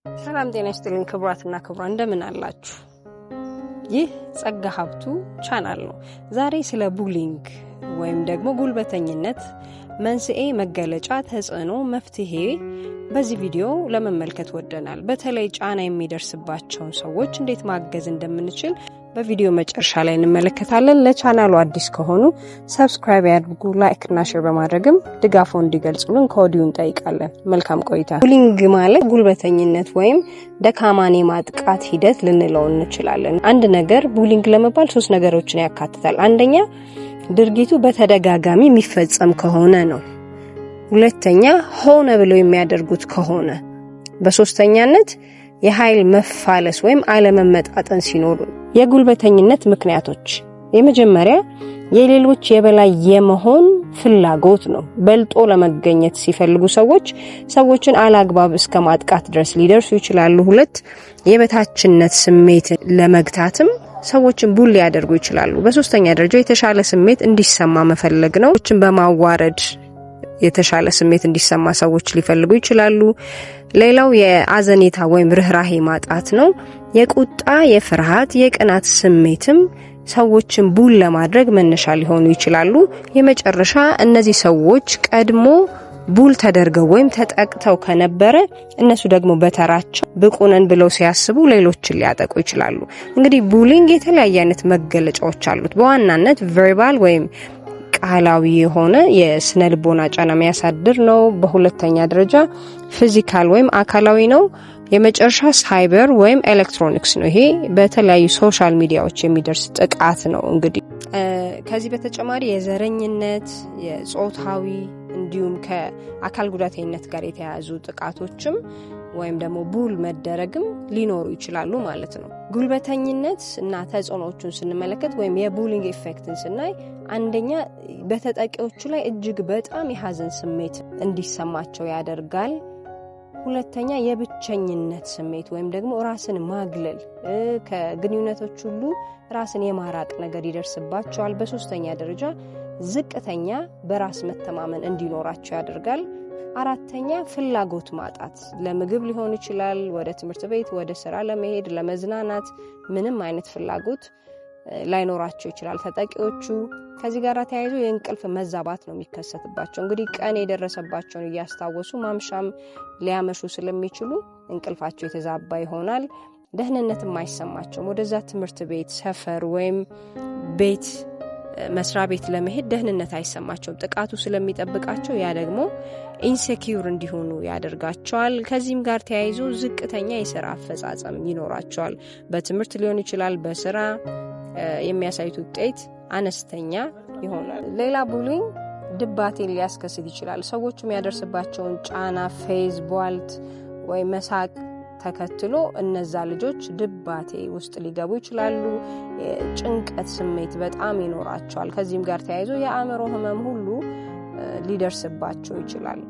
ሰላም ጤና ይስጥልኝ ክቡራትና ክቡራን እንደምን አላችሁ? ይህ ጸጋ ሀብቱ ቻናል ነው። ዛሬ ስለ ቡሊንግ ወይም ደግሞ ጉልበተኝነት መንስኤ፣ መገለጫ፣ ተጽዕኖ፣ መፍትሄ በዚህ ቪዲዮ ለመመልከት ወደናል። በተለይ ጫና የሚደርስባቸውን ሰዎች እንዴት ማገዝ እንደምንችል በቪዲዮ መጨረሻ ላይ እንመለከታለን። ለቻናሉ አዲስ ከሆኑ ሰብስክራይብ ያድርጉ፣ ላይክ እና ሼር በማድረግም ድጋፎን እንዲገልጹልን ከወዲሁ እንጠይቃለን። መልካም ቆይታ። ቡሊንግ ማለት ጉልበተኝነት ወይም ደካማን የማጥቃት ሂደት ልንለው እንችላለን። አንድ ነገር ቡሊንግ ለመባል 3 ነገሮችን ያካትታል። አንደኛ ድርጊቱ በተደጋጋሚ የሚፈጸም ከሆነ ነው። ሁለተኛ ሆነ ብለው የሚያደርጉት ከሆነ፣ በሶስተኛነት የኃይል መፋለስ ወይም አለመመጣጠን ሲኖር። የጉልበተኝነት ምክንያቶች የመጀመሪያ የሌሎች የበላይ የመሆን ፍላጎት ነው። በልጦ ለመገኘት ሲፈልጉ ሰዎችን አላግባብ እስከ ማጥቃት ድረስ ሊደርሱ ይችላሉ። 2 የበታችነት ስሜት ለመግታትም ሰዎችን ቡል ሊያደርጉ ይችላሉ። በሶስተኛ ደረጃ የተሻለ ስሜት እንዲሰማ መፈለግ ነው። ሰዎችን በማዋረድ የተሻለ ስሜት እንዲሰማ ሰዎች ሊፈልጉ ይችላሉ። ሌላው የአዘኔታ ወይም ርህራሄ ማጣት ነው። የቁጣ፣ የፍርሃት፣ የቅናት ስሜትም ሰዎችን ቡል ለማድረግ መነሻ ሊሆኑ ይችላሉ። የመጨረሻ እነዚህ ሰዎች ቀድሞ ቡል ተደርገው ወይም ተጠቅተው ከነበረ እነሱ ደግሞ በተራቸው ብቁ ነን ብለው ሲያስቡ ሌሎችን ሊያጠቁ ይችላሉ። እንግዲህ ቡሊንግ የተለያየ አይነት መገለጫዎች አሉት። በዋናነት ቨርባል ወይም ቃላዊ የሆነ የስነ ልቦና ጫና የሚያሳድር ነው። በሁለተኛ ደረጃ ፊዚካል ወይም አካላዊ ነው። የመጨረሻ ሳይበር ወይም ኤሌክትሮኒክስ ነው። ይሄ በተለያዩ ሶሻል ሚዲያዎች የሚደርስ ጥቃት ነው። እንግዲህ ከዚህ በተጨማሪ የዘረኝነት፣ የጾታዊ እንዲሁም ከአካል ጉዳተኝነት ጋር የተያያዙ ጥቃቶችም ወይም ደግሞ ቡል መደረግም ሊኖሩ ይችላሉ ማለት ነው። ጉልበተኝነት እና ተጽዕኖዎቹን ስንመለከት ወይም የቡሊንግ ኢፌክትን ስናይ አንደኛ በተጠቂዎቹ ላይ እጅግ በጣም የሀዘን ስሜት እንዲሰማቸው ያደርጋል። ሁለተኛ የብቸኝነት ስሜት ወይም ደግሞ ራስን ማግለል፣ ከግንኙነቶች ሁሉ ራስን የማራቅ ነገር ይደርስባቸዋል። በሶስተኛ ደረጃ ዝቅተኛ በራስ መተማመን እንዲኖራቸው ያደርጋል። አራተኛ ፍላጎት ማጣት፣ ለምግብ ሊሆን ይችላል፣ ወደ ትምህርት ቤት፣ ወደ ስራ ለመሄድ፣ ለመዝናናት ምንም አይነት ፍላጎት ላይኖራቸው ይችላል ተጠቂዎቹ። ከዚህ ጋር ተያይዞ የእንቅልፍ መዛባት ነው የሚከሰትባቸው። እንግዲህ ቀን የደረሰባቸውን እያስታወሱ ማምሻም ሊያመሹ ስለሚችሉ እንቅልፋቸው የተዛባ ይሆናል። ደህንነትም አይሰማቸውም። ወደዛ ትምህርት ቤት፣ ሰፈር ወይም ቤት መስሪያ ቤት ለመሄድ ደህንነት አይሰማቸውም። ጥቃቱ ስለሚጠብቃቸው ያ ደግሞ ኢንሴኪዩር እንዲሆኑ ያደርጋቸዋል። ከዚህም ጋር ተያይዞ ዝቅተኛ የስራ አፈጻጸም ይኖራቸዋል። በትምህርት ሊሆን ይችላል፣ በስራ የሚያሳዩት ውጤት አነስተኛ ይሆናል። ሌላ ቡሊንግ ድባቴን ሊያስከስት ይችላል። ሰዎቹ የሚያደርስባቸውን ጫና፣ ፌዝ፣ ቧልት ወይም መሳቅ ተከትሎ እነዛ ልጆች ድባቴ ውስጥ ሊገቡ ይችላሉ። ጭንቀት ስሜት በጣም ይኖራቸዋል። ከዚህም ጋር ተያይዞ የአእምሮ ህመም ሁሉ ሊደርስባቸው ይችላል።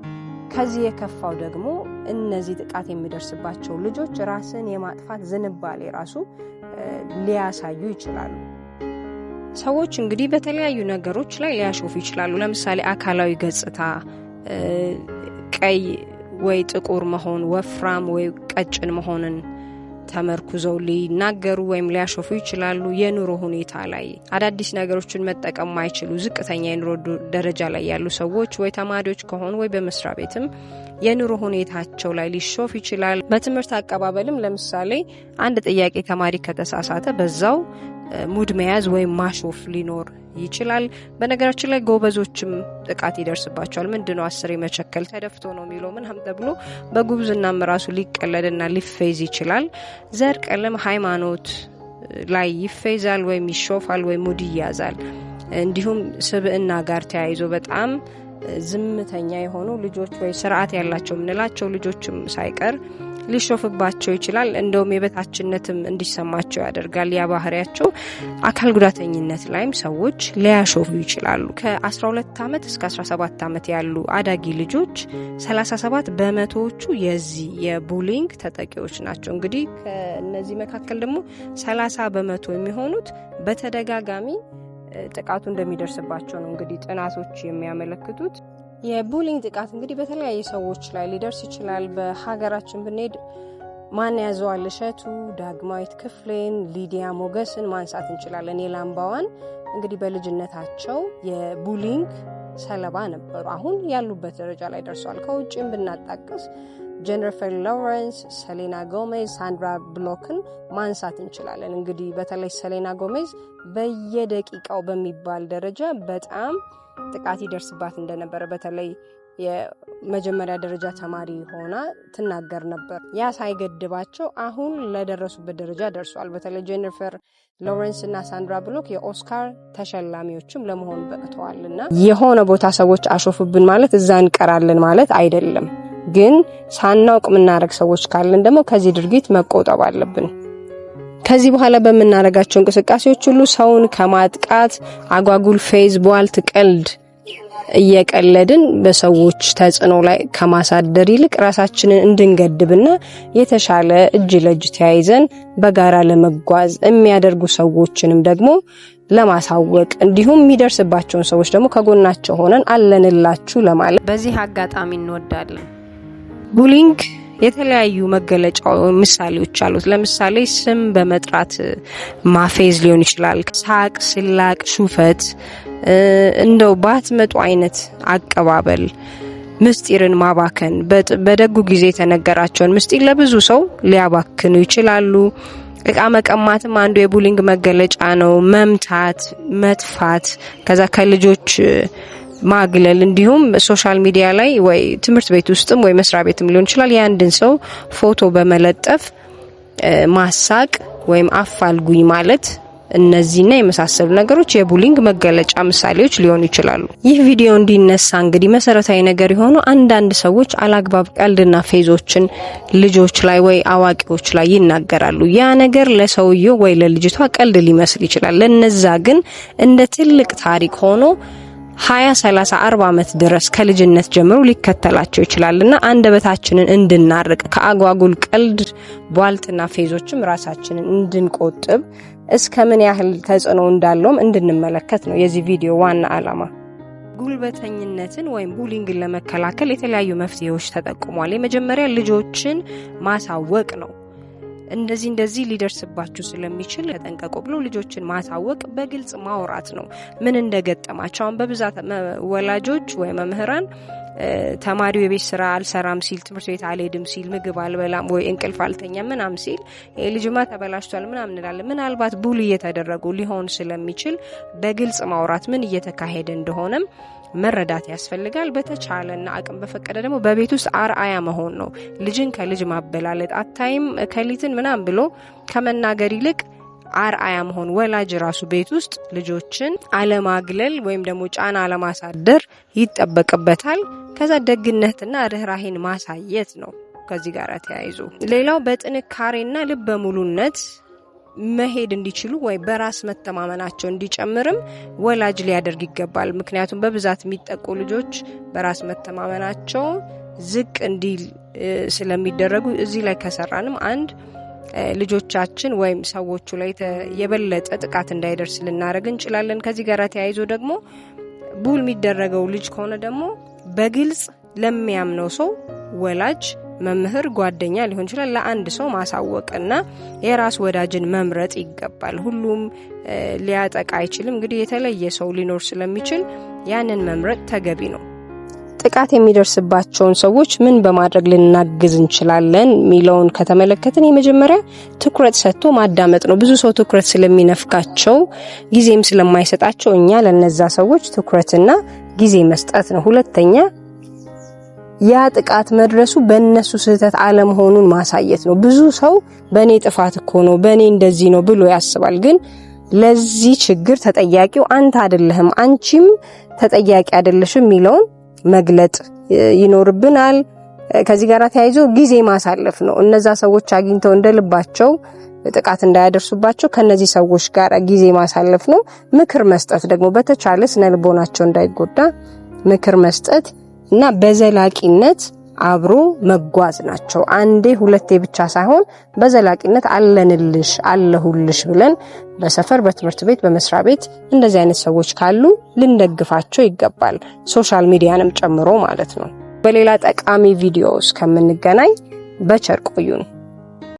ከዚህ የከፋው ደግሞ እነዚህ ጥቃት የሚደርስባቸው ልጆች ራስን የማጥፋት ዝንባሌ ራሱ ሊያሳዩ ይችላሉ። ሰዎች እንግዲህ በተለያዩ ነገሮች ላይ ሊያሾፉ ይችላሉ። ለምሳሌ አካላዊ ገጽታ፣ ቀይ ወይ ጥቁር መሆን፣ ወፍራም ወይ ቀጭን መሆንን ተመርኩዘው ሊናገሩ ወይም ሊያሾፉ ይችላሉ። የኑሮ ሁኔታ ላይ አዳዲስ ነገሮችን መጠቀም ማይችሉ ዝቅተኛ የኑሮ ደረጃ ላይ ያሉ ሰዎች ወይ ተማሪዎች ከሆኑ ወይ በመስሪያ ቤትም የኑሮ ሁኔታቸው ላይ ሊሾፍ ይችላል። በትምህርት አቀባበልም ለምሳሌ አንድ ጥያቄ ተማሪ ከተሳሳተ በዛው ሙድ መያዝ ወይም ማሾፍ ሊኖር ይችላል። በነገራችን ላይ ጎበዞችም ጥቃት ይደርስባቸዋል። ምንድነው 10 መቸከል ተደፍቶ ነው የሚለው ምንም ተብሎ በጉብዝናም ራሱ ሊቀለድና ሊፈይዝ ይችላል። ዘር፣ ቀለም፣ ሃይማኖት ላይ ይፈይዛል ወይም ይሾፋል ወይም ሙድ ይያዛል። እንዲሁም ስብዕና ጋር ተያይዞ በጣም ዝምተኛ የሆኑ ልጆች ወይ ስርዓት ያላቸው ምንላቸው ልጆችም ሳይቀር ሊሾፍባቸው ይችላል። እንደውም የበታችነትም እንዲሰማቸው ያደርጋል። ያ ባህሪያቸው አካል ጉዳተኝነት ላይም ሰዎች ሊያሾፉ ይችላሉ። ከ12 ዓመት እስከ 17 ዓመት ያሉ አዳጊ ልጆች 37% የዚህ የቡሊንግ ተጠቂዎች ናቸው። እንግዲህ ከነዚህ መካከል ደግሞ 30% የሚሆኑት በተደጋጋሚ ጥቃቱ እንደሚደርስባቸው ነው እንግዲህ ጥናቶች የሚያመለክቱት። የቡሊንግ ጥቃት እንግዲህ በተለያዩ ሰዎች ላይ ሊደርስ ይችላል። በሀገራችን ብንሄድ ማን ያዘዋል እሸቱ፣ ዳግማዊት ክፍሌን፣ ሊዲያ ሞገስን ማንሳት እንችላለን። የላምባዋን እንግዲህ በልጅነታቸው የቡሊንግ ሰለባ ነበሩ። አሁን ያሉበት ደረጃ ላይ ደርሰዋል። ከውጭም ብናጣቅስ ጄኒፈር ሎረንስ፣ ሰሌና ጎሜዝ፣ ሳንድራ ብሎክን ማንሳት እንችላለን። እንግዲህ በተለይ ሰሌና ጎሜዝ በየደቂቃው በሚባል ደረጃ በጣም ጥቃት ይደርስባት እንደነበረ በተለይ የመጀመሪያ ደረጃ ተማሪ ሆና ትናገር ነበር። ያ ሳይገድባቸው አሁን ለደረሱበት ደረጃ ደርሷል። በተለይ ጄኒፈር ሎረንስ እና ሳንድራ ብሎክ የኦስካር ተሸላሚዎችም ለመሆን በቅተዋልና የሆነ ቦታ ሰዎች አሾፉብን ማለት እዛ እንቀራለን ማለት አይደለም። ግን ሳናውቅ የምናደርግ ሰዎች ካለን ደግሞ ከዚህ ድርጊት መቆጠብ አለብን። ከዚህ በኋላ በምናደርጋቸው እንቅስቃሴዎች ሁሉ ሰውን ከማጥቃት አጓጉል ፌዝ፣ ቧልት፣ ቀልድ እየቀለድን በሰዎች ተጽዕኖ ላይ ከማሳደር ይልቅ ራሳችንን እንድንገድብና የተሻለ እጅ ለእጅ ተያይዘን በጋራ ለመጓዝ የሚያደርጉ ሰዎችንም ደግሞ ለማሳወቅ እንዲሁም የሚደርስባቸውን ሰዎች ደግሞ ከጎናቸው ሆነን አለንላችሁ ለማለት በዚህ አጋጣሚ እንወዳለን። ቡሊንግ የተለያዩ መገለጫ ምሳሌዎች አሉት። ለምሳሌ ስም በመጥራት ማፌዝ ሊሆን ይችላል። ሳቅ፣ ስላቅ፣ ሹፈት፣ እንደው ባትመጡ አይነት አቀባበል፣ ምስጢርን ማባከን፣ በደጉ ጊዜ የተነገራቸውን ምስጢር ለብዙ ሰው ሊያባክኑ ይችላሉ። እቃ መቀማትም አንዱ የቡሊንግ መገለጫ ነው። መምታት፣ መጥፋት፣ ከዛ ከልጆች ማግለል፣ እንዲሁም ሶሻል ሚዲያ ላይ ወይ ትምህርት ቤት ውስጥም ወይ መስሪያ ቤትም ሊሆን ይችላል የአንድን ሰው ፎቶ በመለጠፍ ማሳቅ ወይም አፋልጉኝ ማለት፣ እነዚህና የመሳሰሉ ነገሮች የቡሊንግ መገለጫ ምሳሌዎች ሊሆኑ ይችላሉ። ይህ ቪዲዮ እንዲነሳ እንግዲህ መሰረታዊ ነገር የሆኑ አንዳንድ ሰዎች አላግባብ ቀልድና ፌዞችን ልጆች ላይ ወይ አዋቂዎች ላይ ይናገራሉ። ያ ነገር ለሰውየው ወይ ለልጅቷ ቀልድ ሊመስል ይችላል። ለነዛ ግን እንደ ትልቅ ታሪክ ሆኖ 20 30 40 ዓመት ድረስ ከልጅነት ጀምሮ ሊከተላቸው ይችላልና አንደበታችንን እንድናርቅ ከአጓጉል ቀልድ ቧልትና ፌዞችም ራሳችንን እንድንቆጥብ እስከምን ያህል ተጽዕኖ እንዳለውም እንድንመለከት ነው የዚህ ቪዲዮ ዋና ዓላማ። ጉልበተኝነትን ወይም ቡሊንግን ለመከላከል የተለያዩ መፍትሄዎች ተጠቁሟል። የመጀመሪያ ልጆችን ማሳወቅ ነው። እንደዚህ ሊደርስባችሁ ስለሚችል ተጠንቀቁ ብሎ ልጆችን ማሳወቅ፣ በግልጽ ማውራት ነው ምን እንደገጠማቸው። አሁን በብዛት ወላጆች ወይ መምህራን ተማሪው የቤት ስራ አልሰራም ሲል፣ ትምህርት ቤት አልሄድም ሲል፣ ምግብ አልበላም ወይ እንቅልፍ አልተኛም ምናም ሲል ልጅማ ተበላሽቷል ምናምን እንላለን። ምናልባት ቡሊ እየተደረጉ ሊሆን ስለሚችል በግልጽ ማውራት ምን እየተካሄደ እንደሆነም መረዳት ያስፈልጋል። በተቻለና አቅም በፈቀደ ደግሞ በቤት ውስጥ አርአያ መሆን ነው። ልጅን ከልጅ ማበላለጥ አታይም ከሊትን ምናም ብሎ ከመናገር ይልቅ አርአያ መሆን፣ ወላጅ ራሱ ቤት ውስጥ ልጆችን አለማግለል ወይም ደግሞ ጫና አለማሳደር ይጠበቅበታል። ከዛ ደግነትና ርህራሄን ማሳየት ነው ከዚህ ጋር ተያይዞ። ሌላው በጥንካሬና ልበ ሙሉነት መሄድ እንዲችሉ ወይ በራስ መተማመናቸው እንዲጨምርም ወላጅ ሊያደርግ ይገባል። ምክንያቱም በብዛት የሚጠቁ ልጆች በራስ መተማመናቸው ዝቅ እንዲል ስለሚደረጉ እዚህ ላይ ከሰራንም አንድ ልጆቻችን ወይም ሰዎቹ ላይ የበለጠ ጥቃት እንዳይደርስ ልናደርግ እንችላለን። ከዚህ ጋር ተያይዞ ደግሞ ቡል የሚደረገው ልጅ ከሆነ ደግሞ በግልጽ ለሚያምነው ሰው ወላጅ፣ መምህር፣ ጓደኛ ሊሆን ይችላል ለአንድ ሰው ማሳወቅና የራስ ወዳጅን መምረጥ ይገባል። ሁሉም ሊያጠቃ አይችልም። እንግዲህ የተለየ ሰው ሊኖር ስለሚችል ያንን መምረጥ ተገቢ ነው። ጥቃት የሚደርስባቸውን ሰዎች ምን በማድረግ ልናግዝ እንችላለን ሚለውን ከተመለከትን የመጀመሪያ ትኩረት ሰጥቶ ማዳመጥ ነው። ብዙ ሰው ትኩረት ስለሚነፍቃቸው ጊዜም ስለማይሰጣቸው እኛ ለነዛ ሰዎች ትኩረትና ጊዜ መስጠት ነው። ሁለተኛ ያ ጥቃት መድረሱ በእነሱ ስህተት አለመሆኑን ማሳየት ነው። ብዙ ሰው በእኔ ጥፋት እኮ ነው በእኔ እንደዚህ ነው ብሎ ያስባል። ግን ለዚህ ችግር ተጠያቂው አንተ አይደለህም፣ አንቺም ተጠያቂ አይደለሽም ሚለውን መግለጥ ይኖርብናል። ከዚህ ጋር ተያይዞ ጊዜ ማሳለፍ ነው። እነዛ ሰዎች አግኝተው እንደልባቸው ጥቃት እንዳያደርሱባቸው ከነዚህ ሰዎች ጋር ጊዜ ማሳለፍ ነው። ምክር መስጠት ደግሞ በተቻለ ስነልቦናቸው እንዳይጎዳ ምክር መስጠት እና በዘላቂነት አብሮ መጓዝ ናቸው። አንዴ ሁለቴ ብቻ ሳይሆን በዘላቂነት አለንልሽ አለሁልሽ ብለን በሰፈር፣ በትምህርት ቤት፣ በመስሪያ ቤት እንደዚህ አይነት ሰዎች ካሉ ልንደግፋቸው ይገባል። ሶሻል ሚዲያንም ጨምሮ ማለት ነው። በሌላ ጠቃሚ ቪዲዮ እስከምንገናኝ በቸር ቆዩን።